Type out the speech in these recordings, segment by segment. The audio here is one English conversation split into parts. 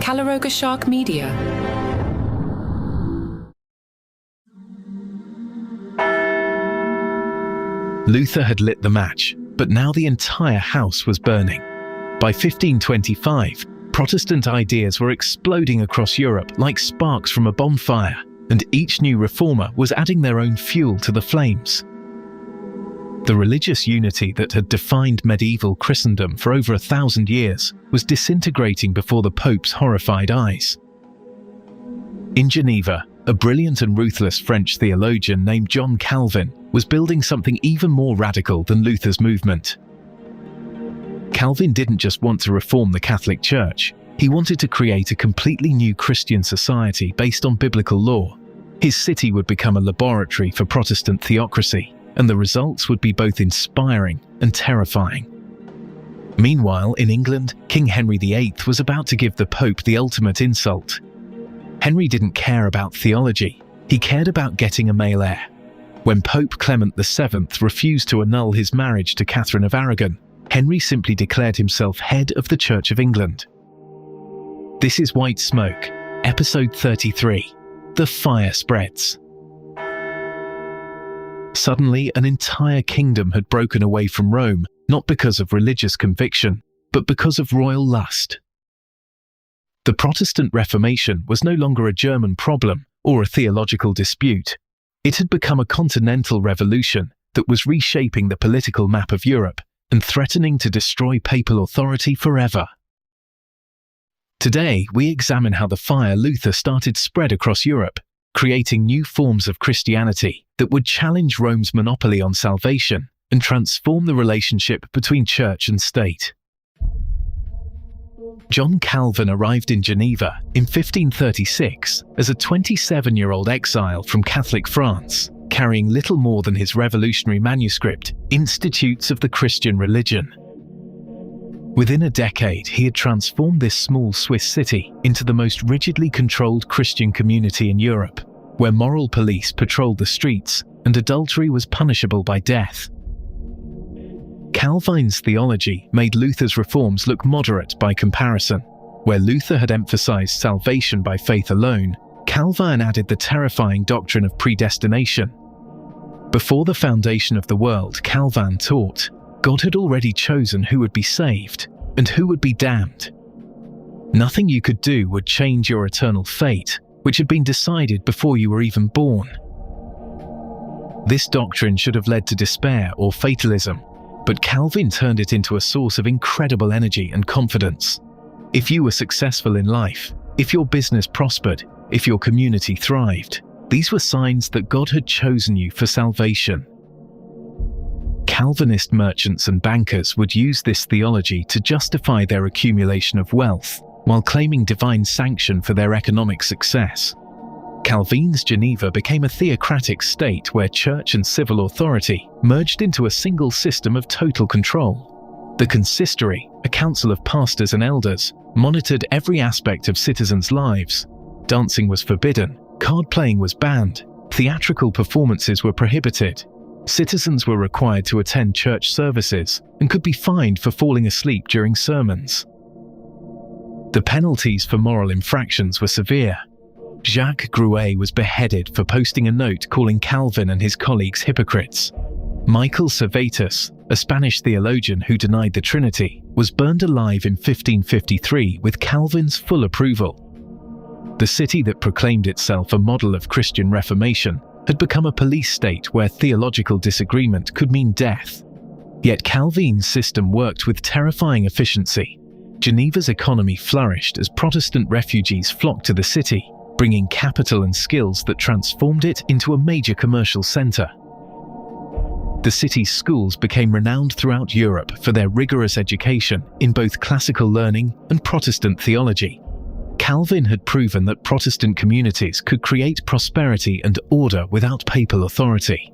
Calaroga Shark Media. Luther had lit the match, but now the entire house was burning. By 1525, Protestant ideas were exploding across Europe like sparks from a bonfire, and each new reformer was adding their own fuel to the flames. The religious unity that had defined medieval Christendom for over 1,000 years was disintegrating before the Pope's horrified eyes. In Geneva, a brilliant and ruthless French theologian named John Calvin was building something even more radical than Luther's movement. Calvin didn't just want to reform the Catholic Church, he wanted to create a completely new Christian society based on biblical law. His city would become a laboratory for Protestant theocracy, and the results would be both inspiring and terrifying. Meanwhile, in England, King Henry VIII was about to give the Pope the ultimate insult. Henry didn't care about theology, he cared about getting a male heir. When Pope Clement VII refused to annul his marriage to Catherine of Aragon, Henry simply declared himself head of the Church of England. This is White Smoke, Episode 33, The Fire Spreads. Suddenly, an entire kingdom had broken away from Rome, not because of religious conviction, but because of royal lust. The Protestant Reformation was no longer a German problem or a theological dispute. It had become a continental revolution that was reshaping the political map of Europe and threatening to destroy papal authority forever. Today, we examine how the fire Luther started spread across Europe, creating new forms of Christianity that would challenge Rome's monopoly on salvation and transform the relationship between church and state. John Calvin arrived in Geneva in 1536 as a 27-year-old exile from Catholic France, carrying little more than his revolutionary manuscript, Institutes of the Christian Religion. Within a decade, he had transformed this small Swiss city into the most rigidly controlled Christian community in Europe, where moral police patrolled the streets and adultery was punishable by death. Calvin's theology made Luther's reforms look moderate by comparison. Where Luther had emphasized salvation by faith alone, Calvin added the terrifying doctrine of predestination. Before the foundation of the world, Calvin taught, God had already chosen who would be saved and who would be damned. Nothing you could do would change your eternal fate, which had been decided before you were even born. This doctrine should have led to despair or fatalism, but Calvin turned it into a source of incredible energy and confidence. If you were successful in life, if your business prospered, if your community thrived, these were signs that God had chosen you for salvation. Calvinist merchants and bankers would use this theology to justify their accumulation of wealth, while claiming divine sanction for their economic success. Calvin's Geneva became a theocratic state where church and civil authority merged into a single system of total control. The consistory, a council of pastors and elders, monitored every aspect of citizens' lives. Dancing was forbidden, card playing was banned, theatrical performances were prohibited. Citizens were required to attend church services and could be fined for falling asleep during sermons. The penalties for moral infractions were severe. Jacques Gruet was beheaded for posting a note calling Calvin and his colleagues hypocrites. Michael Servetus, a Spanish theologian who denied the Trinity, was burned alive in 1553 with Calvin's full approval. The city that proclaimed itself a model of Christian Reformation had become a police state where theological disagreement could mean death. Yet Calvin's system worked with terrifying efficiency. Geneva's economy flourished as Protestant refugees flocked to the city, bringing capital and skills that transformed it into a major commercial center. The city's schools became renowned throughout Europe for their rigorous education in both classical learning and Protestant theology. Calvin had proven that Protestant communities could create prosperity and order without papal authority.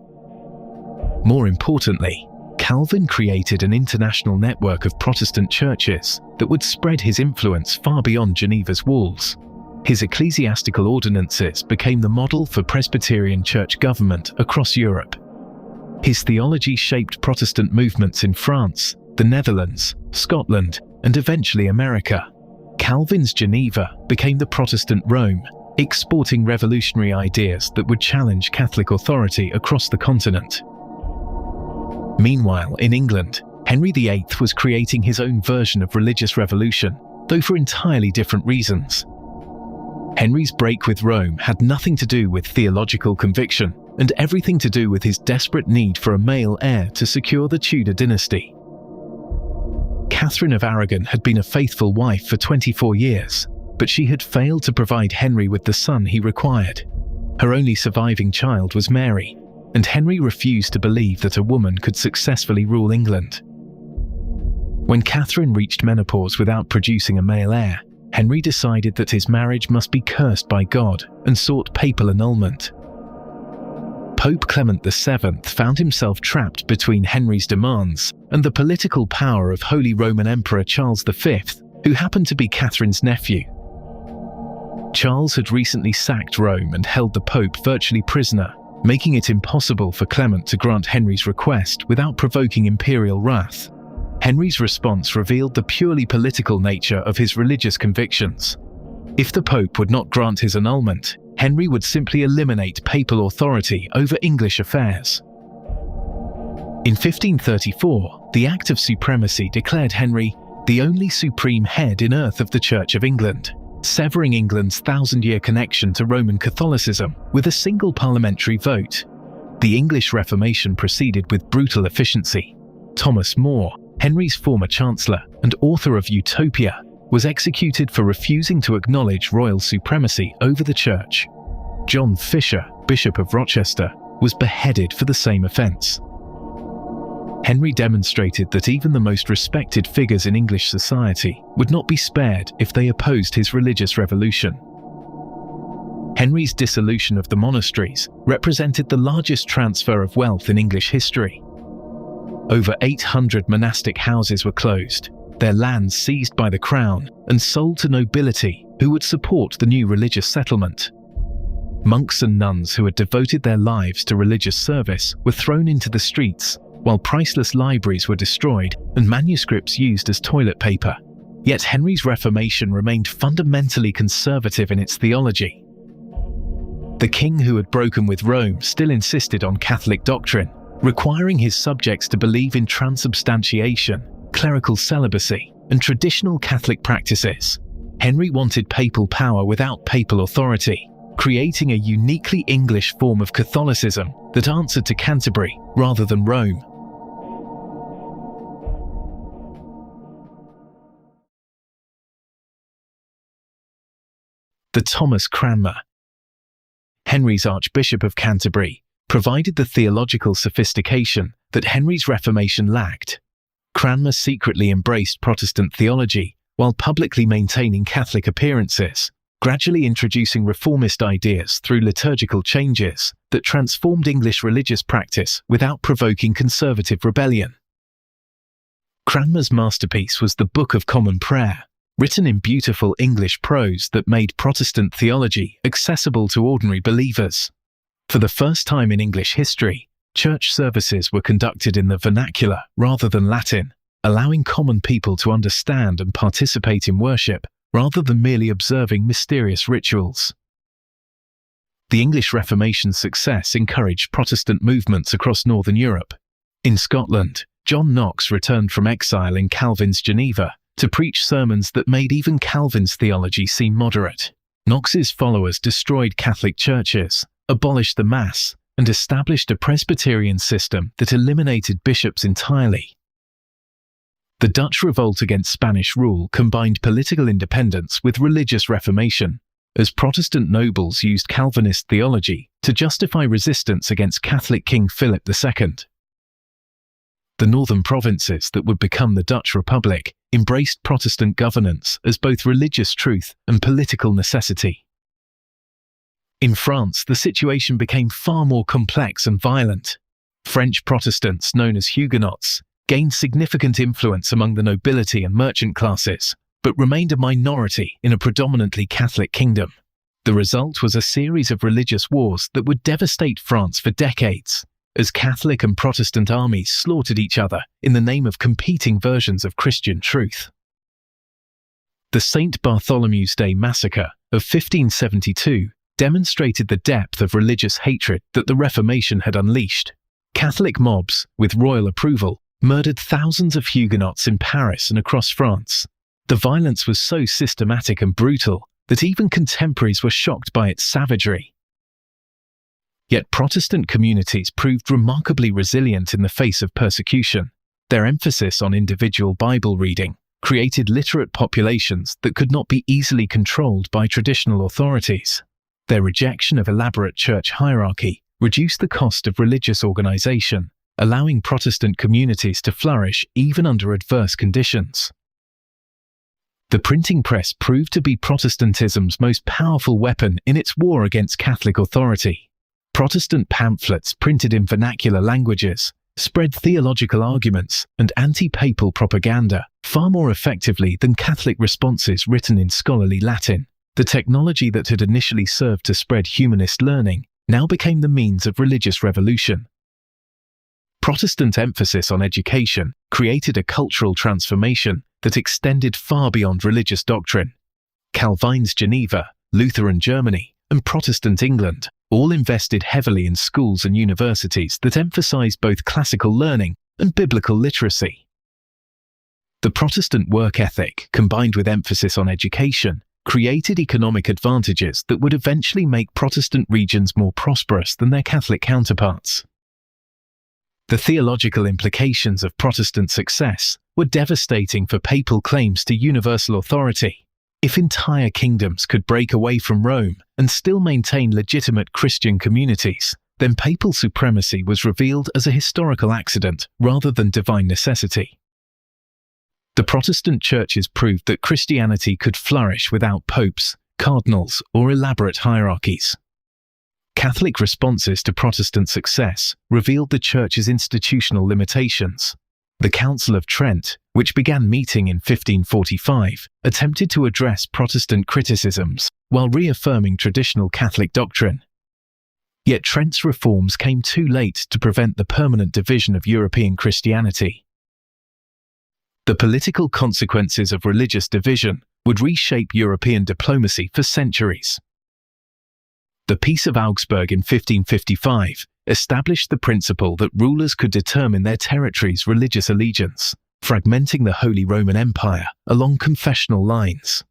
More importantly, Calvin created an international network of Protestant churches that would spread his influence far beyond Geneva's walls. His ecclesiastical ordinances became the model for Presbyterian church government across Europe. His theology shaped Protestant movements in France, the Netherlands, Scotland, and eventually America. Calvin's Geneva became the Protestant Rome, exporting revolutionary ideas that would challenge Catholic authority across the continent. Meanwhile, in England, Henry VIII was creating his own version of religious revolution, though for entirely different reasons. Henry's break with Rome had nothing to do with theological conviction and everything to do with his desperate need for a male heir to secure the Tudor dynasty. Catherine of Aragon had been a faithful wife for 24 years, but she had failed to provide Henry with the son he required. Her only surviving child was Mary, and Henry refused to believe that a woman could successfully rule England. When Catherine reached menopause without producing a male heir, Henry decided that his marriage must be cursed by God and sought papal annulment. Pope Clement VII found himself trapped between Henry's demands and the political power of Holy Roman Emperor Charles V, who happened to be Catherine's nephew. Charles had recently sacked Rome and held the Pope virtually prisoner, making it impossible for Clement to grant Henry's request without provoking imperial wrath. Henry's response revealed the purely political nature of his religious convictions. If the Pope would not grant his annulment, Henry would simply eliminate papal authority over English affairs. In 1534, the Act of Supremacy declared Henry the only supreme head in earth of the Church of England, severing England's thousand-year connection to Roman Catholicism with a single parliamentary vote. The English Reformation proceeded with brutal efficiency. Thomas More, Henry's former chancellor and author of Utopia, was executed for refusing to acknowledge royal supremacy over the church. John Fisher, Bishop of Rochester, was beheaded for the same offence. Henry demonstrated that even the most respected figures in English society would not be spared if they opposed his religious revolution. Henry's dissolution of the monasteries represented the largest transfer of wealth in English history. Over 800 monastic houses were closed, their lands seized by the crown and sold to nobility who would support the new religious settlement. Monks and nuns who had devoted their lives to religious service were thrown into the streets, while priceless libraries were destroyed and manuscripts used as toilet paper. Yet Henry's Reformation remained fundamentally conservative in its theology. The king who had broken with Rome still insisted on Catholic doctrine, requiring his subjects to believe in transubstantiation, clerical celibacy, and traditional Catholic practices. Henry wanted papal power without papal authority, creating a uniquely English form of Catholicism that answered to Canterbury rather than Rome. The Thomas Cranmer. Henry's Archbishop of Canterbury provided the theological sophistication that Henry's Reformation lacked. Cranmer secretly embraced Protestant theology while publicly maintaining Catholic appearances, gradually introducing reformist ideas through liturgical changes that transformed English religious practice without provoking conservative rebellion. Cranmer's masterpiece was the Book of Common Prayer, written in beautiful English prose that made Protestant theology accessible to ordinary believers. For the first time in English history, church services were conducted in the vernacular rather than Latin, allowing common people to understand and participate in worship rather than merely observing mysterious rituals. The English Reformation's success encouraged Protestant movements across Northern Europe. In Scotland, John Knox returned from exile in Calvin's Geneva to preach sermons that made even Calvin's theology seem moderate. Knox's followers destroyed Catholic churches, abolished the Mass, and established a Presbyterian system that eliminated bishops entirely. The Dutch revolt against Spanish rule combined political independence with religious reformation, as Protestant nobles used Calvinist theology to justify resistance against Catholic King Philip II. The northern provinces that would become the Dutch Republic embraced Protestant governance as both religious truth and political necessity. In France, the situation became far more complex and violent. French Protestants, known as Huguenots, gained significant influence among the nobility and merchant classes, but remained a minority in a predominantly Catholic kingdom. The result was a series of religious wars that would devastate France for decades, as Catholic and Protestant armies slaughtered each other in the name of competing versions of Christian truth. The St. Bartholomew's Day massacre of 1572 demonstrated the depth of religious hatred that the Reformation had unleashed. Catholic mobs, with royal approval, murdered thousands of Huguenots in Paris and across France. The violence was so systematic and brutal that even contemporaries were shocked by its savagery. Yet Protestant communities proved remarkably resilient in the face of persecution. Their emphasis on individual Bible reading created literate populations that could not be easily controlled by traditional authorities. Their rejection of elaborate church hierarchy reduced the cost of religious organization, allowing Protestant communities to flourish even under adverse conditions. The printing press proved to be Protestantism's most powerful weapon in its war against Catholic authority. Protestant pamphlets printed in vernacular languages spread theological arguments and anti-papal propaganda far more effectively than Catholic responses written in scholarly Latin. The technology that had initially served to spread humanist learning now became the means of religious revolution. Protestant emphasis on education created a cultural transformation that extended far beyond religious doctrine. Calvin's Geneva, Lutheran Germany, and Protestant England all invested heavily in schools and universities that emphasized both classical learning and biblical literacy. The Protestant work ethic, combined with emphasis on education, created economic advantages that would eventually make Protestant regions more prosperous than their Catholic counterparts. The theological implications of Protestant success were devastating for papal claims to universal authority. If entire kingdoms could break away from Rome and still maintain legitimate Christian communities, then papal supremacy was revealed as a historical accident rather than divine necessity. The Protestant churches proved that Christianity could flourish without popes, cardinals, or elaborate hierarchies. Catholic responses to Protestant success revealed the Church's institutional limitations. The Council of Trent, which began meeting in 1545, attempted to address Protestant criticisms while reaffirming traditional Catholic doctrine. Yet Trent's reforms came too late to prevent the permanent division of European Christianity. The political consequences of religious division would reshape European diplomacy for centuries. The Peace of Augsburg in 1555 established the principle that rulers could determine their territory's religious allegiance, fragmenting the Holy Roman Empire along confessional lines.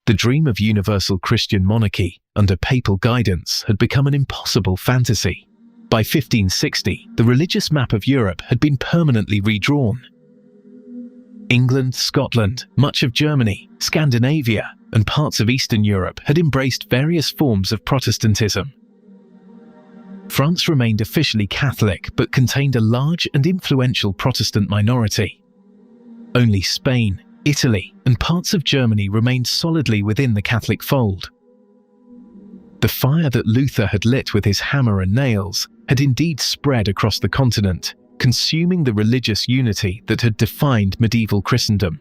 The dream of universal Christian monarchy under papal guidance had become an impossible fantasy. By 1560, the religious map of Europe had been permanently redrawn. England, Scotland, much of Germany, Scandinavia, and parts of Eastern Europe had embraced various forms of Protestantism. France remained officially Catholic but contained a large and influential Protestant minority. Only Spain, Italy, and parts of Germany remained solidly within the Catholic fold. The fire that Luther had lit with his hammer and nails had indeed spread across the continent, consuming the religious unity that had defined medieval Christendom.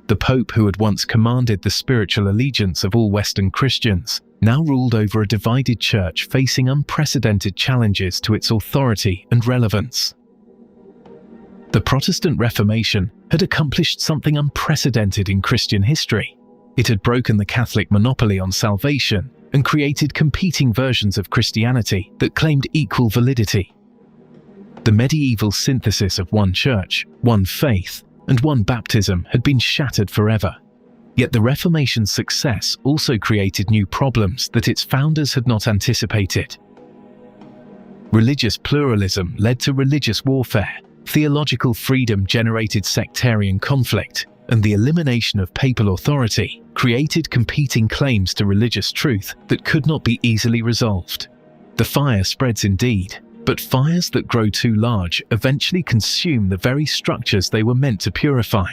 The Pope, who had once commanded the spiritual allegiance of all Western Christians, now ruled over a divided church facing unprecedented challenges to its authority and relevance. The Protestant Reformation had accomplished something unprecedented in Christian history. It had broken the Catholic monopoly on salvation and created competing versions of Christianity that claimed equal validity. The medieval synthesis of one church, one faith, and one baptism had been shattered forever. Yet the Reformation's success also created new problems that its founders had not anticipated. Religious pluralism led to religious warfare, theological freedom generated sectarian conflict, and the elimination of papal authority created competing claims to religious truth that could not be easily resolved. The fire spreads indeed, but fires that grow too large eventually consume the very structures they were meant to purify.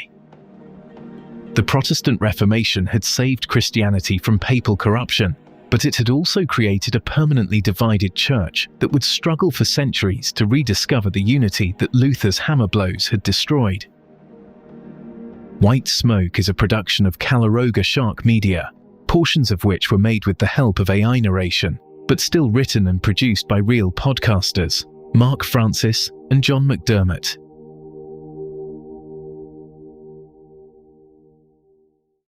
The Protestant Reformation had saved Christianity from papal corruption, but it had also created a permanently divided church that would struggle for centuries to rediscover the unity that Luther's hammer blows had destroyed. White Smoke is a production of Calaroga Shark Media, portions of which were made with the help of AI narration, but still written and produced by real podcasters, Mark Francis and John McDermott.